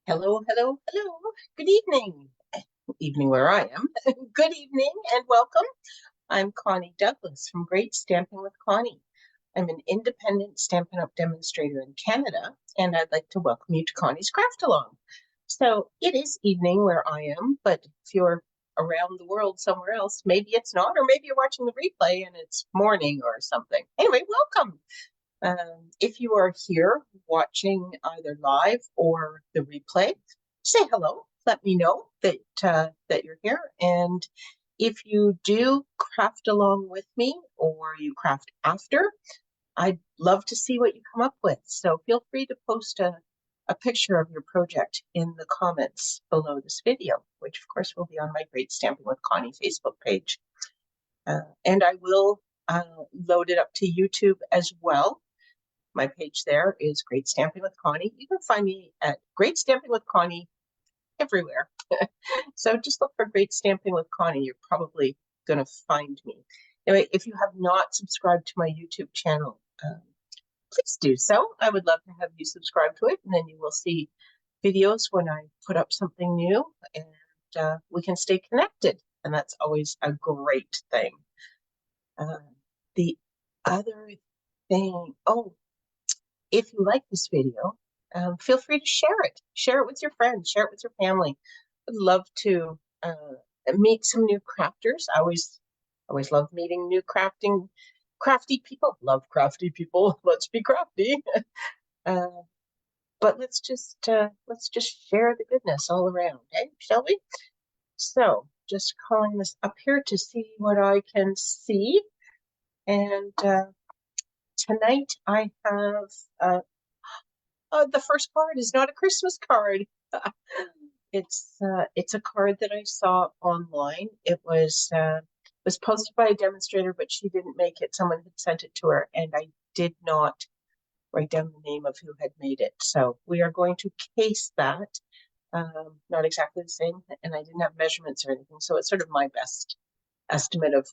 Hello, hello, hello. Good evening. Evening where I am. Good evening and welcome. I'm Connie Douglas from Great Stamping with Connie. I'm an independent Stampin' Up! Demonstrator in Canada, and I'd like to welcome you to Connie's Craft Along. So it is evening where I am, but if you're around the world somewhere else, maybe it's not, or maybe you're watching the replay and it's morning or something. Anyway, welcome. If you are here watching either live or the replay, say hello. Let me know that you're here. And if you do craft along with me or you craft after, I'd love to see what you come up with. So feel free to post a picture of your project in the comments below this video, which of course will be on my Great Stamping with Connie Facebook page. And I will load it up to YouTube as well. My page there is Great Stamping with Connie. You can find me at Great Stamping with Connie everywhere. So just look for Great Stamping with Connie. You're probably going to find me. Anyway, if you have not subscribed to my YouTube channel, please do so. I would love to have you subscribe to it, and then you will see videos when I put up something new, and we can stay connected. And that's always a great thing. The other thing, if you like this video, feel free to share it. Share it with your friends, share it with your family. I'd love to meet some new crafters. I always love meeting new crafty people. Love crafty people. Let's be crafty. But let's just share the goodness all around, eh? Shall we? So just calling this up here to see what I can see. And tonight I have the first card is not a Christmas card. It's a card that I saw online. It was posted by a demonstrator, but she didn't make it. Someone had sent it to her, and I did not write down the name of who had made it. So we are going to case that. Not exactly the same, and I didn't have measurements or anything. So it's sort of my best estimate of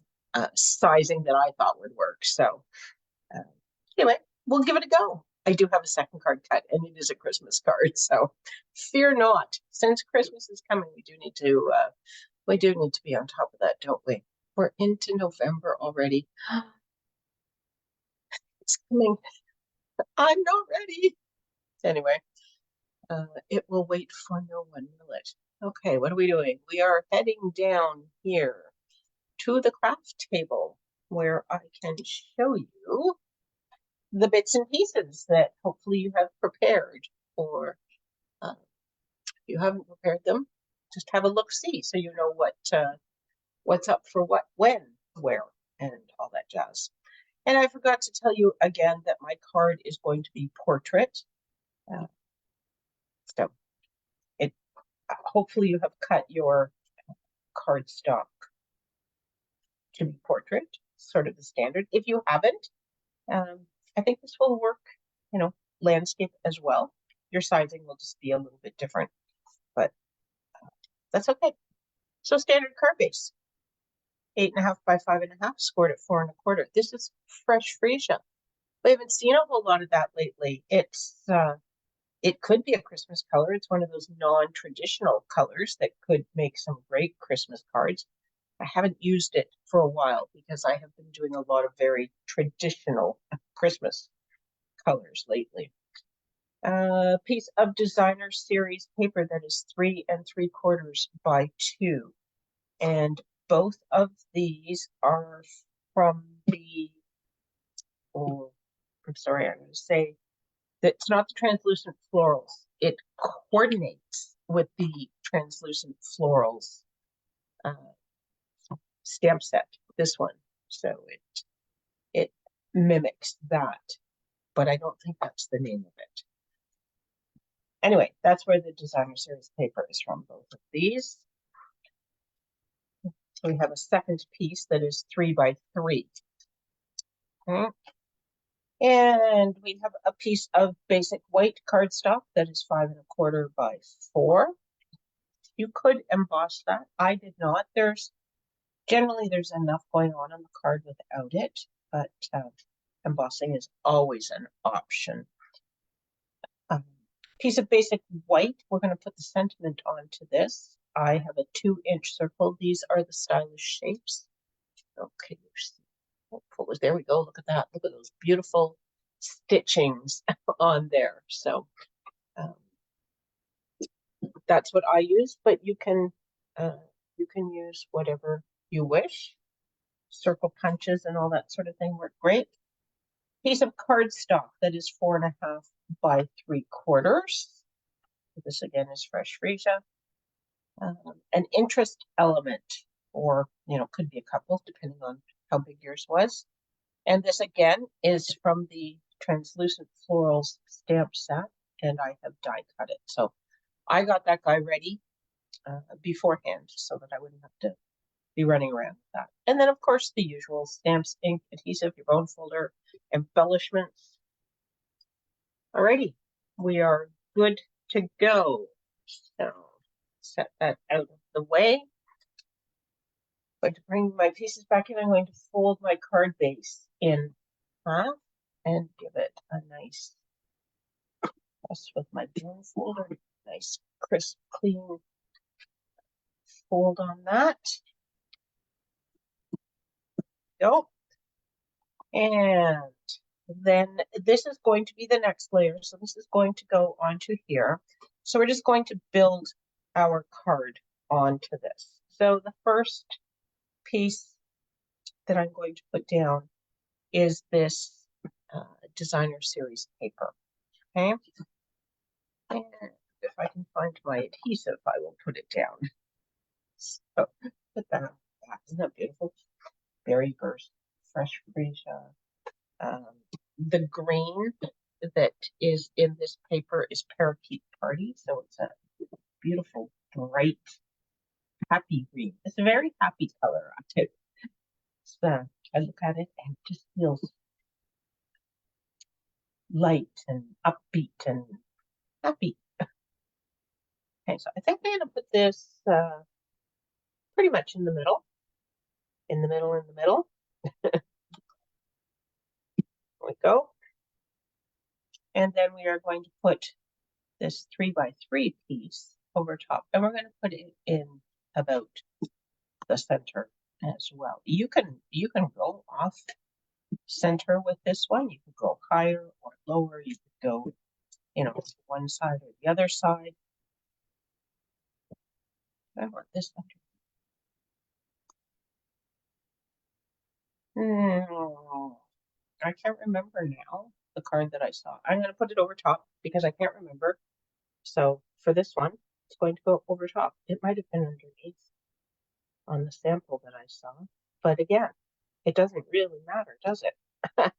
sizing that I thought would work. So anyway, we'll give it a go. I do have a second card cut, and it is a Christmas card, so fear not. Since Christmas is coming, we do need to be on top of that, don't we? We're into November already. It's coming. I'm not ready. Anyway, it will wait for no one, will it? Okay, what are we doing? We are heading down here to the craft table where I can show you the bits and pieces that hopefully you have prepared, or if you haven't prepared them, just have a look-see so you know what's up for what, when, where, and all that jazz. And I forgot to tell you again that my card is going to be portrait. So it hopefully you have cut your cardstock to be portrait, sort of the standard. If you haven't, I think this will work, landscape as well. Your sizing will just be a little bit different, but that's okay. So standard card base, 8.5 by 5.5, scored at 4.25. This is fresh freesia. We haven't seen a whole lot of that lately. It could be a Christmas color. It's one of those non-traditional colors that could make some great Christmas cards. I haven't used it for a while because I have been doing a lot of very traditional Christmas colors lately. Piece of designer series paper that is 3 3/4 by 2. And both of these are from I'm sorry, I'm going to say that it's not the translucent florals. It coordinates with the translucent florals stamp set, this one. So it mimics that, but I don't think that's the name of it. Anyway, that's where the designer series paper is from, both of these. We have a second piece that is 3 by 3. And we have a piece of basic white cardstock that is 5 1/4 by 4. You could emboss that. I did not. Generally there's enough going on the card without it, but embossing is always an option. Piece of basic white. We're going to put the sentiment onto this. I have a 2-inch circle. These are the stylish shapes. Okay, there we go. Look at that. Look at those beautiful stitchings on there. So that's what I use, but you can use whatever you wish. Circle punches and all that sort of thing work great. Piece of cardstock that is 4.5 by 3/4. This again is fresh freesia. An interest element, or could be a couple depending on how big yours was. And this again is from the Translucent Florals stamp set, and I have die cut it. So I got that guy ready beforehand so that I wouldn't have to be running around with that. And then of course the usual stamps, ink, adhesive, your bone folder, embellishments. Alrighty, we are good to go. So set that out of the way. I'm going to bring my pieces back in. I'm going to fold my card base in half and give it a nice press with my bone folder. Nice, crisp, clean fold on that. Go. And then this is going to be the next layer. So this is going to go onto here. So we're just going to build our card onto this. So the first piece that I'm going to put down is this designer series paper. Okay. And if I can find my adhesive, I will put it down. So put that back. Isn't that beautiful? Berry burst, fresh freesia. The green that is in this paper is Parakeet Party. So it's a beautiful, bright, happy green. It's a very happy color. So I look at it and it just feels light and upbeat and happy. Okay, so I think I'm going to put this pretty much in the middle. In the middle. There we go. And then we are going to put this 3x3 piece over top, and we're going to put it in about the center as well. You can go off center with this one. You could go higher or lower. You could go, one side or the other side. I want this one. I can't remember now the card that I saw. I'm going to put it over top because I can't remember. So for this one, it's going to go over top. It might have been underneath on the sample that I saw. But again, it doesn't really matter, does it?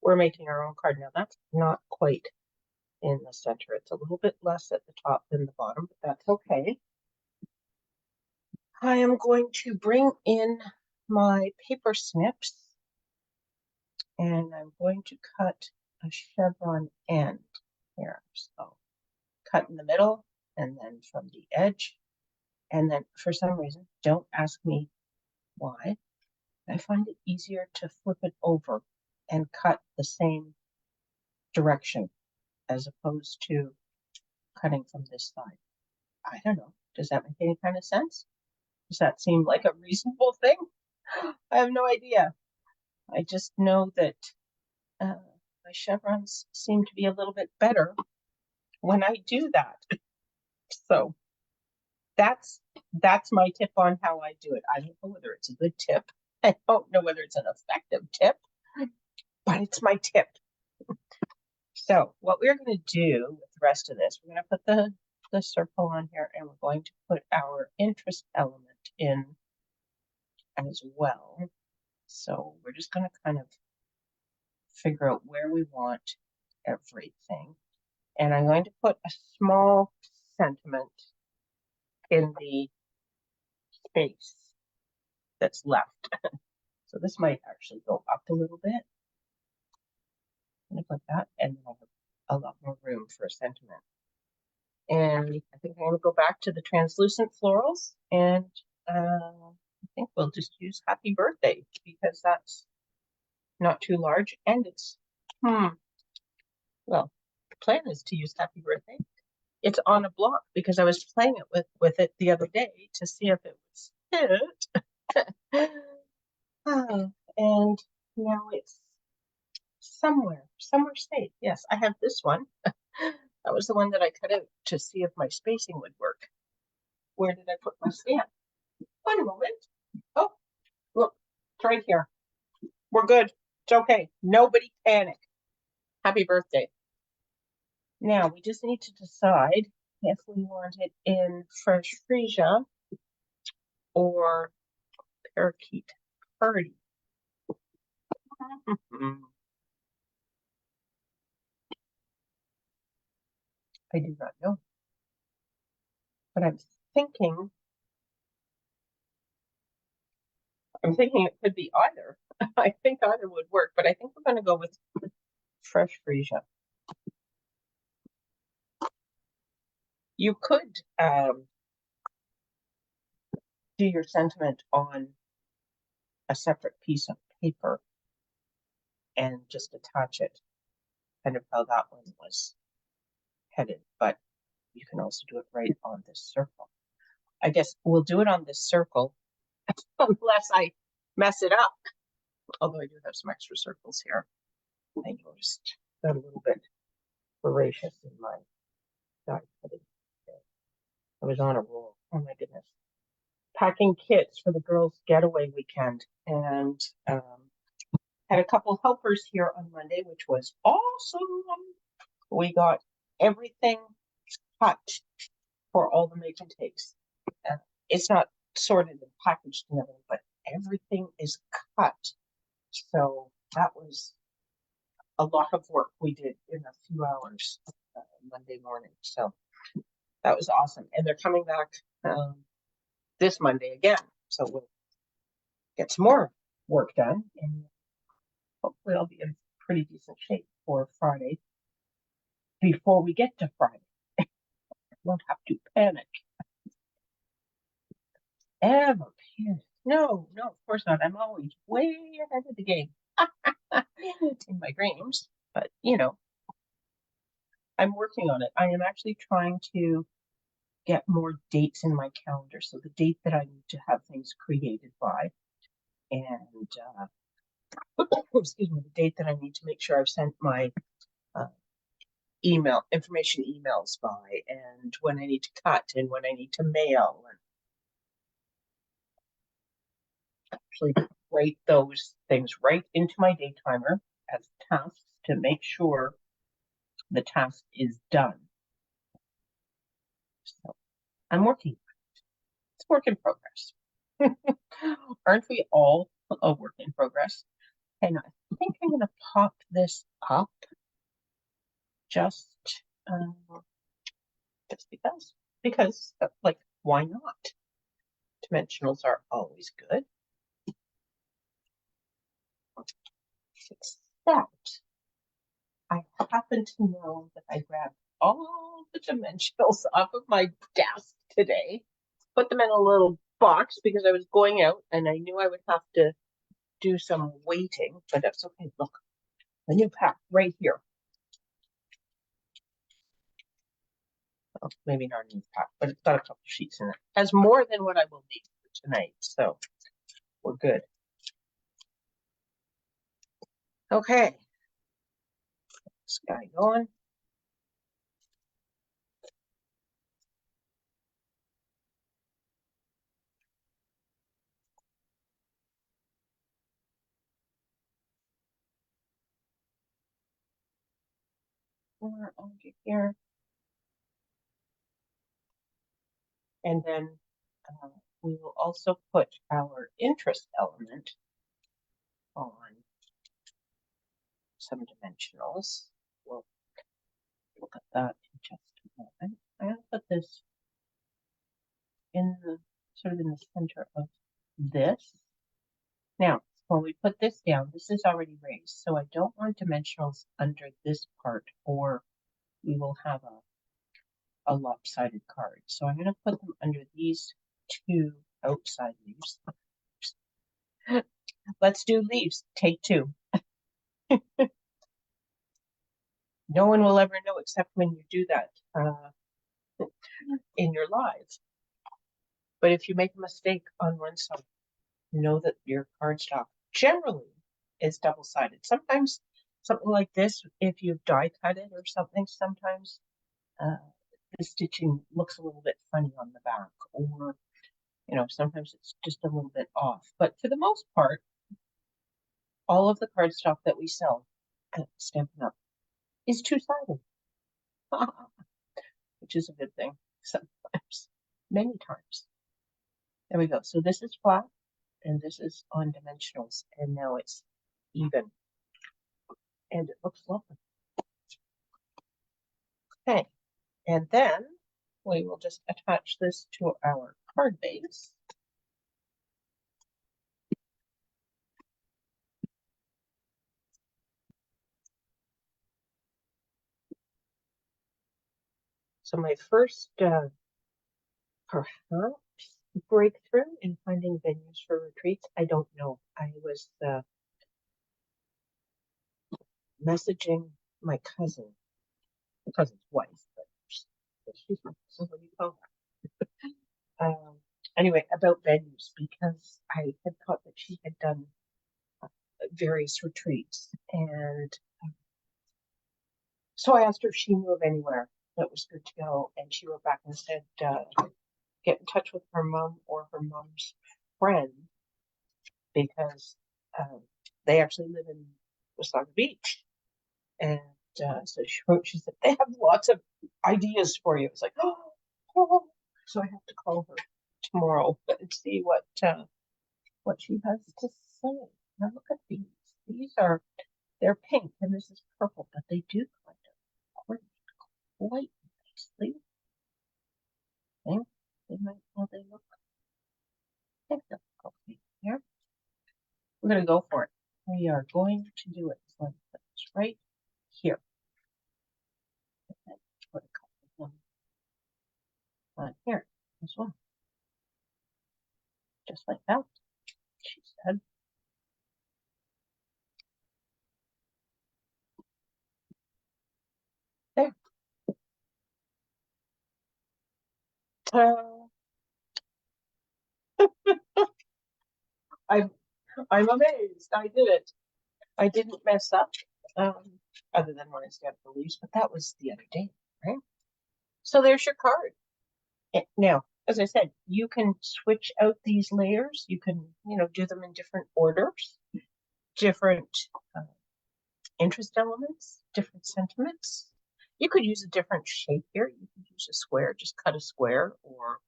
We're making our own card. Now that's not quite in the center. It's a little bit less at the top than the bottom, but that's okay. I am going to bring in my paper snips, and I'm going to cut a chevron end here. So cut in the middle and then from the edge. And then for some reason, don't ask me why, I find it easier to flip it over and cut the same direction as opposed to cutting from this side. I don't know. Does that make any kind of sense? Does that seem like a reasonable thing? I have no idea. I just know that my chevrons seem to be a little bit better when I do that. So that's my tip on how I do it. I don't know whether it's a good tip. I don't know whether it's an effective tip, but it's my tip. So what we're going to do with the rest of this, we're going to put the circle on here, and we're going to put our interest element in as well. So we're just going to kind of figure out where we want everything. And I'm going to put a small sentiment in the space that's left. So this might actually go up a little bit. I'm going to put that, and then I'll have a lot more room for a sentiment. And I think I'm going to go back to the translucent florals, and I think we'll just use Happy Birthday because that's not too large, and it's, well, the plan is to use Happy Birthday. It's on a block because I was playing it with it the other day to see if it would fit. And now it's somewhere safe. Yes, I have this one. That was the one that I cut out to see if my spacing would work. Where did I put my stamp? One moment. Oh, look, it's right here. We're good. It's okay. Nobody panic. Happy birthday. Now we just need to decide if we want it in fresh freesia or parakeet party. I do not know, but I'm thinking it could be either. I think either would work, but I think we're going to go with fresh freesia. You could do your sentiment on a separate piece of paper and just attach it, kind of how that one was headed, but you can also do it right on this circle. I guess we'll do it on this circle unless I mess it up. Although I do have some extra circles here. I noticed got a little bit voracious in my die cutting. I was on a roll. Oh my goodness. Packing kits for the girls' getaway weekend, and had a couple helpers here on Monday, which was awesome. We got everything cut for all the make and takes. It's not sorted and packaged and everything, but everything is cut. So that was a lot of work we did in a few hours Monday morning. So that was awesome. And they're coming back this Monday again. So we'll get some more work done and hopefully I'll be in pretty decent shape for Friday before we get to Friday. I won't have to panic. Ever panic? No, of course not. I'm always way ahead of the game in my dreams, but I'm working on it. I am actually trying to get more dates in my calendar. So the date that I need to have things created by, and excuse me, the date that I need to make sure I've sent my information emails by, and when I need to cut and when I need to mail, and actually write those things right into my day timer as tasks to make sure the task is done. So I'm working. It's a work in progress. Aren't we all a work in progress? And I think I'm going to pop this up just because like, why not? Dimensionals are always good. Except I happen to know that I grabbed all the dimensionals off of my desk today, put them in a little box because I was going out and I knew I would have to do some waiting, but that's okay. Look, the new pack right here. Oh, maybe not a new pack, but it's got a couple sheets in it. It has more than what I will need for tonight, so we're good. Okay, this guy going. More over here. And then we will also put our interest element on some dimensionals. We'll look at that in just a moment. I'm going to put this in the sort of in the center of this. Now, when we put this down, this is already raised, so I don't want dimensionals under this part, or we will have a lopsided card. So I'm going to put them under these two outside leaves. Let's do leaves. Take two. No one will ever know except when you do that in your lives. But if you make a mistake on one side, know that your cardstock generally is double-sided. Sometimes something like this, if you've die cut it or something, sometimes the stitching looks a little bit funny on the back, or sometimes it's just a little bit off. But for the most part, all of the cardstock that we sell at Stampin' Up is two-sided, which is a good thing sometimes, many times. There we go. So this is flat, and this is on dimensionals, and now it's even, and it looks lovely. Okay, and then we will just attach this to our card base. So my first perhaps breakthrough in finding venues for retreats, I don't know. I was messaging my cousin's wife, but she's my cousin, what do you call her? Anyway, about venues, because I had thought that she had done various retreats, and so I asked her if she knew of anywhere that was good to go, and she wrote back and said, get in touch with her mom or her mom's friend, because they actually live in Wasaga Beach. And so she wrote, she said, they have lots of ideas for you. It's like, oh. So I have to call her tomorrow and see what she has to say. Now look at these. They're pink and this is purple, but they do kind of coordinate quite nicely. They might, well, they look, I think they'll look okay here. We're going to go for it. We are going to do it. So I'm put this right here. Put a couple of them on here as well. Just like that, she said. There. I'm amazed. I did it. I didn't mess up, other than when I stamped the leaves, but that was the other day, right? So there's your card. Now, as I said, you can switch out these layers. You can, do them in different orders, different interest elements, different sentiments. You could use a different shape here. You could use a square, just cut a square, or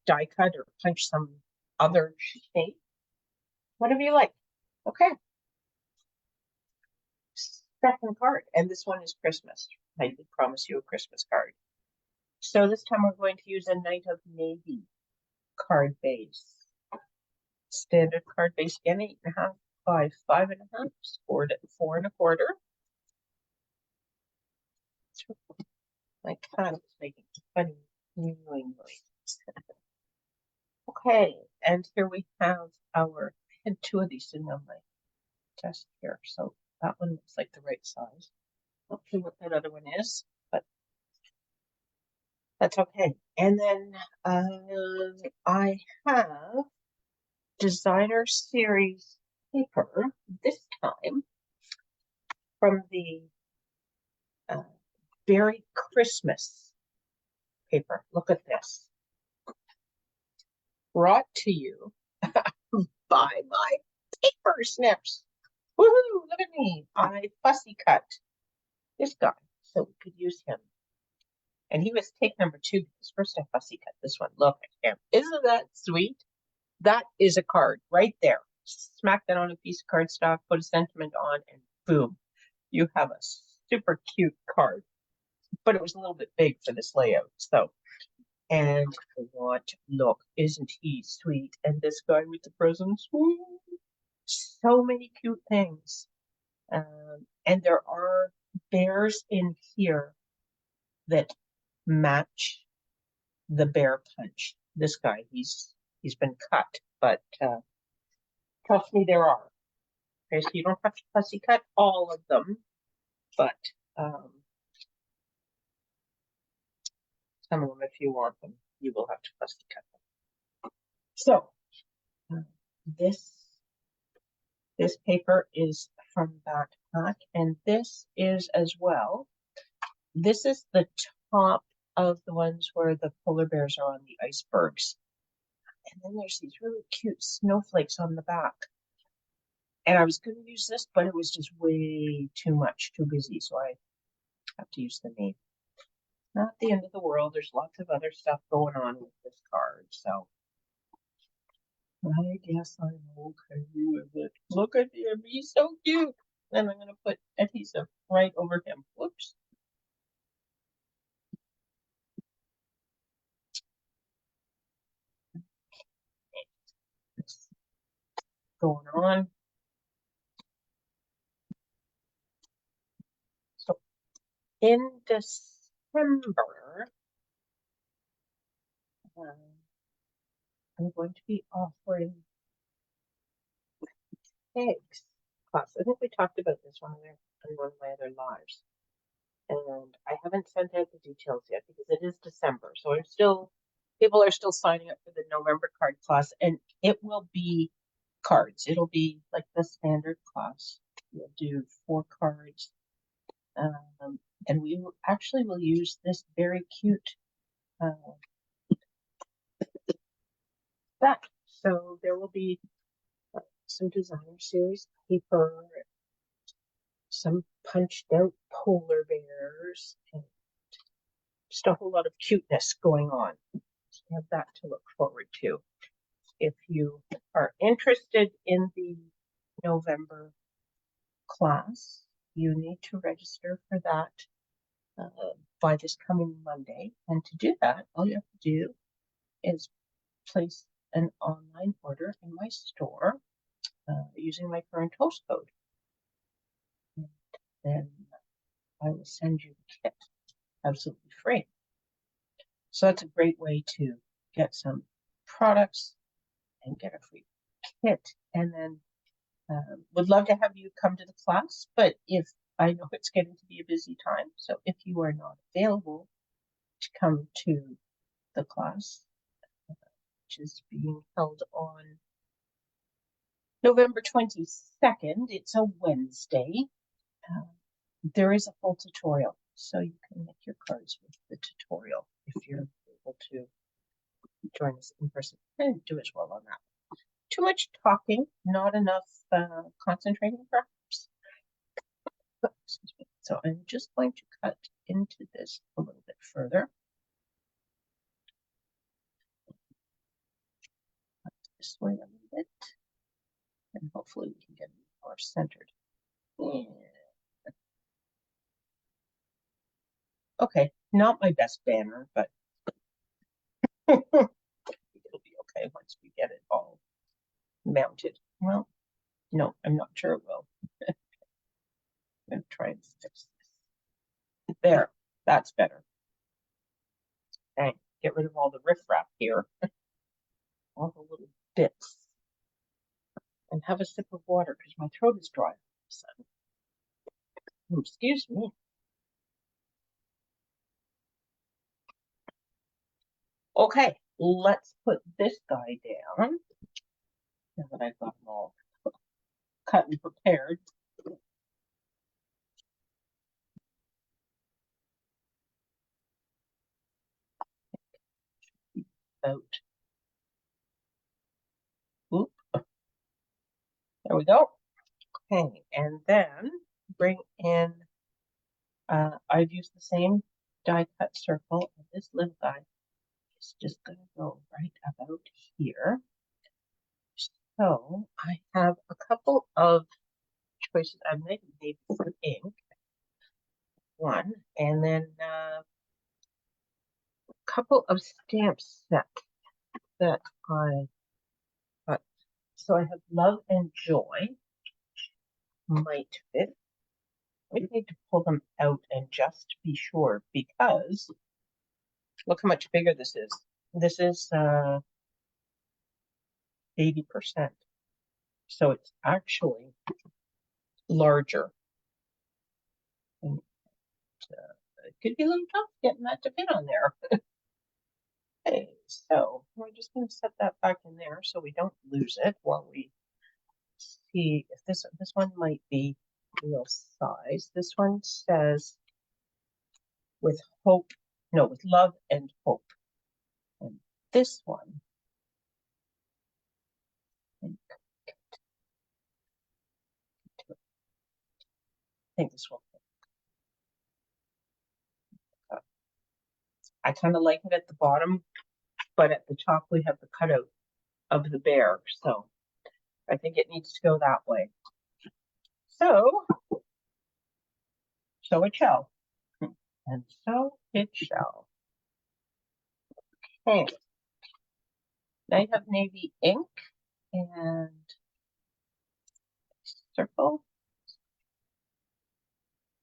die cut, or punch some other shape. Whatever you like. Okay. Second card, and this one is Christmas. I did promise you a Christmas card. So this time we're going to use a Night of Navy card base. Standard card base again, 8.5 by 5.5, scored at 4 1/4. My cat was making funny mewing noises. Okay, and here we have I had 2 of these sitting on my desk here, so that one looks like the right size. Not sure what that other one is, but that's okay. And then I have designer series paper this time from the Berry Christmas paper. Look at this. Brought to you by my paper snips. Woohoo! Look at me. I fussy cut this guy so we could use him. And he was take number 2 because first I fussy cut this one. Look at him. Isn't that sweet? That is a card right there. Smack that on a piece of cardstock, put a sentiment on, and boom, you have a super cute card. But it was a little bit big for this layout. So, and look, isn't he sweet? And this guy with the presents. Woo, so many cute things. And there are bears in here that match the bear punch. This guy, he's been cut, but trust me, there are. Okay, so you don't have to fussy cut all of them, but some of them, if you want them, you will have to plastic cut them. So this paper is from Backpack, and this is as well. This is the top of the ones where the polar bears are on the icebergs. And then there's these really cute snowflakes on the back. And I was going to use this, but it was just way too much, too busy. So I have to use the name. Not the end of the world. There's lots of other stuff going on with this card. So I guess I'm okay with it. Look at him. He's so cute. Then I'm going to put adhesive right over him. Whoops. What's going on? So in December, I'm going to be offering eggs class. I think we talked about this one in one of my other lives. And I haven't sent out the details yet because it is December. So people are still signing up for the November card class, and it will be cards. It'll be like the standard class. We'll do 4 cards. And we will use this very cute set. So there will be some designer series paper, some punched out polar bears, and just a whole lot of cuteness going on. So you have that to look forward to. If you are interested in the November class, you need to register for that by this coming Monday. And to do that, all you have to do is place an online order in my store using my current host code. And then I will send you the kit absolutely free. So that's a great way to get some products and get a free kit. And then would love to have you come to the class, but if I know it's getting to be a busy time, so if you are not available to come to the class, which is being held on November 22nd, it's a Wednesday, there is a full tutorial, so you can make your cards with the tutorial if you're able to join us in person and do as well on that. Too much talking, not enough concentrating perhaps. Excuse me. So I'm just going to cut into this a little bit further. This way a little bit. And hopefully we can get it more centered. Yeah. Okay, not my best banner, but it'll be okay once we get it all mounted. Well, no, I'm not sure it will. I'm going to try and fix this. There, that's better. Okay, get rid of all the riffraff here. All the little bits. And have a sip of water because my throat is dry all of a sudden. Excuse me. Okay, let's put this guy down. Now that I've got them all cut and prepared. About. Oop. There we go. Okay, and then bring in, I've used the same die cut circle, and this little guy is just going to go right about here. So I have a couple of choices. I made for ink, one, and then a couple of stamp sets that I got. So I have Love and Joy might fit. We need to pull them out and just be sure because look how much bigger this is. This is 80%. So it's actually larger. And it could be a little tough getting that to fit on there. Okay, so we're just going to set that back in there so we don't lose it while we see if this one might be real size. This one says with hope, no, with love and hope. And this one, I think this will fit. I kind of like it at the bottom, but at the top we have the cutout of the bear, so I think it needs to go that way. So it shall. And so it shall. Okay. Now I have navy ink and circle.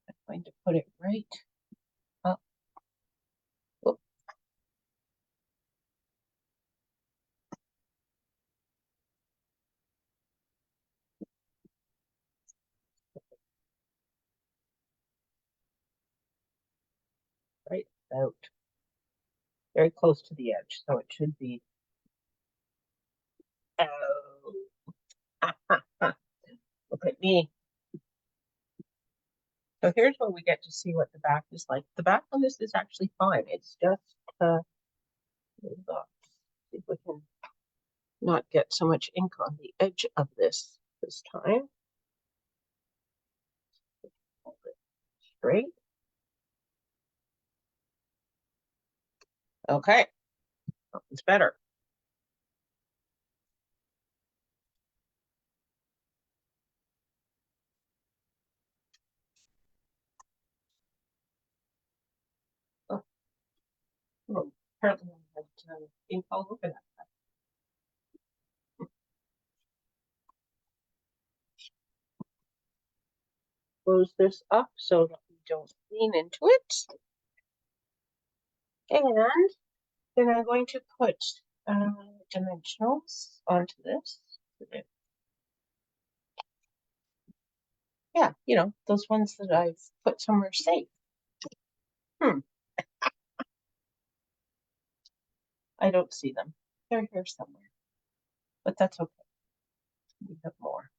I'm going to put it right up. Whoop. Right out. Very close to the edge, so it should be. Oh. Look at me. So here's where we get to see what the back is like. The back on this is actually fine. It's just, see if we can not get so much ink on the edge of this time. Hold it straight. Okay, it's better. Oh, apparently I had ink all over that. Close this up so that we don't lean into it. And then I'm going to put dimensionals onto this. Yeah, you know, those ones that I've put somewhere safe. I don't see them. They're here somewhere, but that's okay. We have more.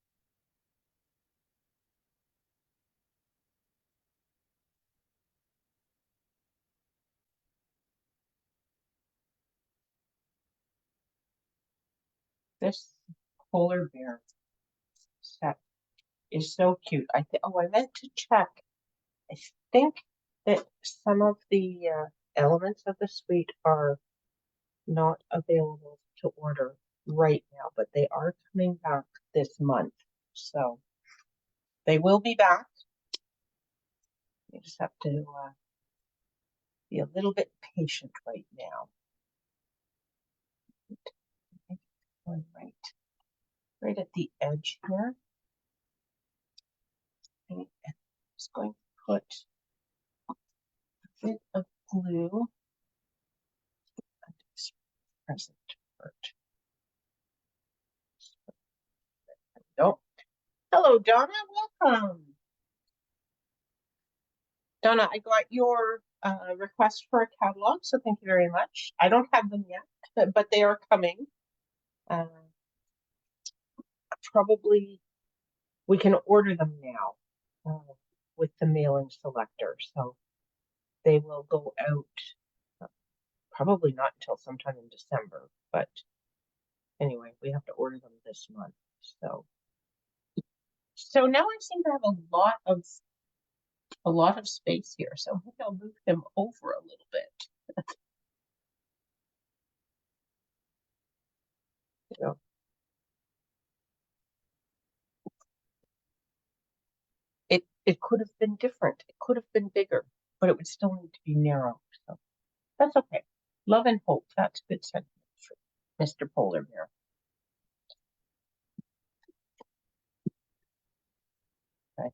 This polar bear set is so cute. I meant to check. I think that some of the elements of the suite are not available to order right now, but they are coming back this month. So they will be back. You just have to be a little bit patient right now. Right at the edge here. And I'm just going to put a bit of glue under this present part. There we go. Hello, Donna. Welcome. Donna, I got your request for a catalog, so thank you very much. I don't have them yet, but they are coming. Probably we can order them now with the mailing selector, so they will go out probably not until sometime in December, but anyway, we have to order them this month. So now I seem to have a lot of space here, so maybe I'll move them over a little bit. You know, it could have been different. It could have been bigger, but it would still need to be narrow. So that's okay. Love and hope. That's a good sentiment for Mr. Polar Bear. Okay.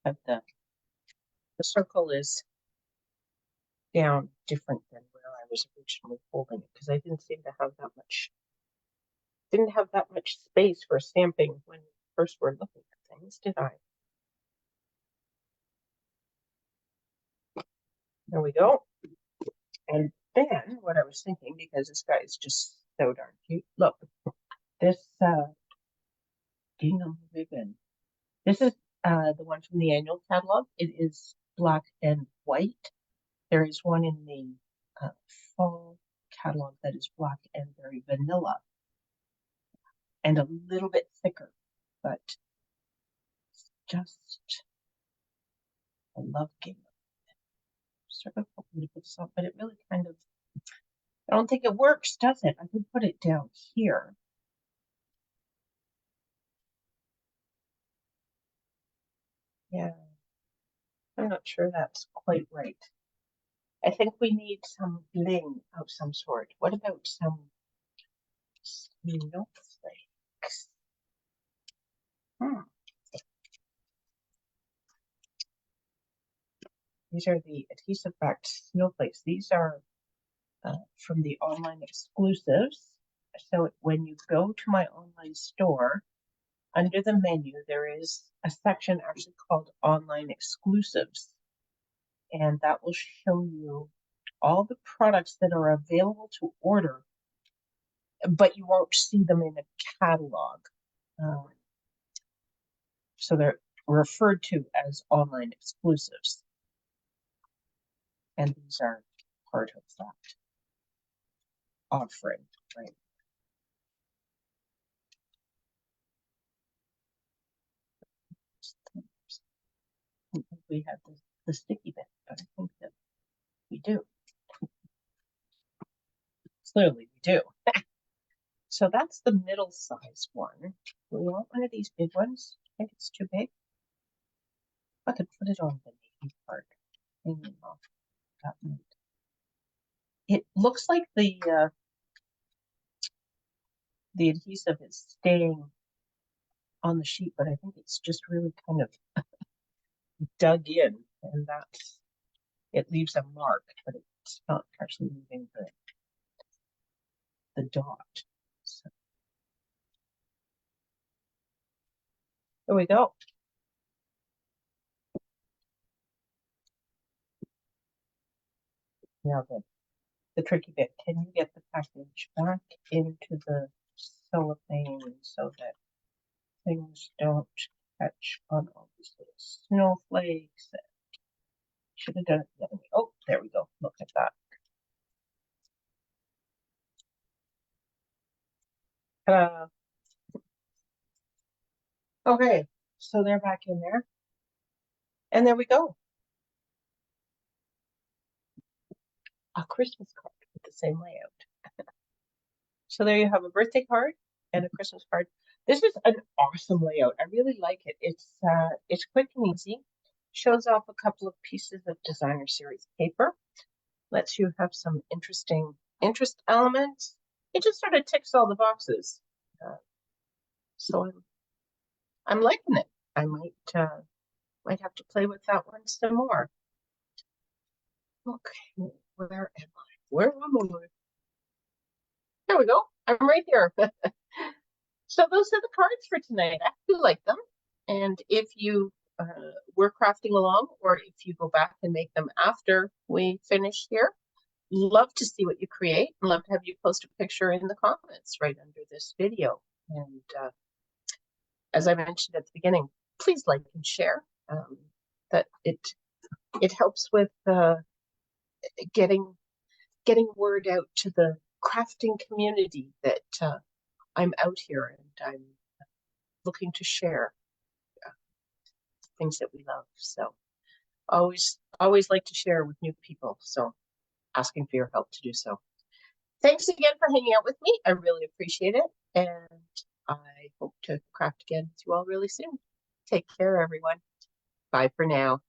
But the circle is down different than where I was originally holding it because I didn't seem to have that much space for stamping when we first were looking at things, did I? There we go. And then what I was thinking, because this guy is just so darn cute. Look, this gingham ribbon. This is the one from the annual catalog. It is black and white. There is one in the fall catalog that is black and very vanilla and a little bit thicker, but just, I love gingham. Sort of hoping to put this on, but it really kind of, I don't think it works, does it? I could put it down here. Yeah, I'm not sure that's quite right. I think we need some bling of some sort. What about some snowflakes? These are the adhesive backed snowflakes. These are from the online exclusives. So when you go to my online store, under the menu, there is a section actually called online exclusives. And that will show you all the products that are available to order, but you won't see them in a catalog. So they're referred to as online exclusives. And these are part of that offering, right? I think we have the sticky bit, but I think that we do. Clearly we do. So that's the middle size one. Do we want one of these big ones? I think it's too big. I could put it on the navy part. Hanging off that one. It looks like the adhesive is staying on the sheet, but I think it's just really kind of dug in, and that's, it leaves a mark, but it's not actually leaving the dot. So there we go. Now the tricky bit, can you get the package back into the cellophane so that things don't catch on all these little snowflakes? Should have done it the other way. Oh, there we go. Look at that. Ta-da. Okay, so they're back in there. And there we go. A Christmas card with the same layout. So there you have a birthday card and a Christmas card. This is an awesome layout. I really like it. It's quick and easy. Shows off a couple of pieces of designer series paper. Lets you have some interest elements. It just sort of ticks all the boxes. So I'm liking it. I might have to play with that one some more. Okay, where am I? Where am I? There we go. I'm right here. So those are the cards for tonight. I do like them. And if you were crafting along, or if you go back and make them after we finish here, love to see what you create. Love to have you post a picture in the comments right under this video. And as I mentioned at the beginning, please like and share. That it helps with getting word out to the crafting community that I'm out here and I'm looking to share things that we love. So always like to share with new people. So asking for your help to do so. Thanks again for hanging out with me. I really appreciate it. And I hope to craft again with you all really soon. Take care, everyone. Bye for now.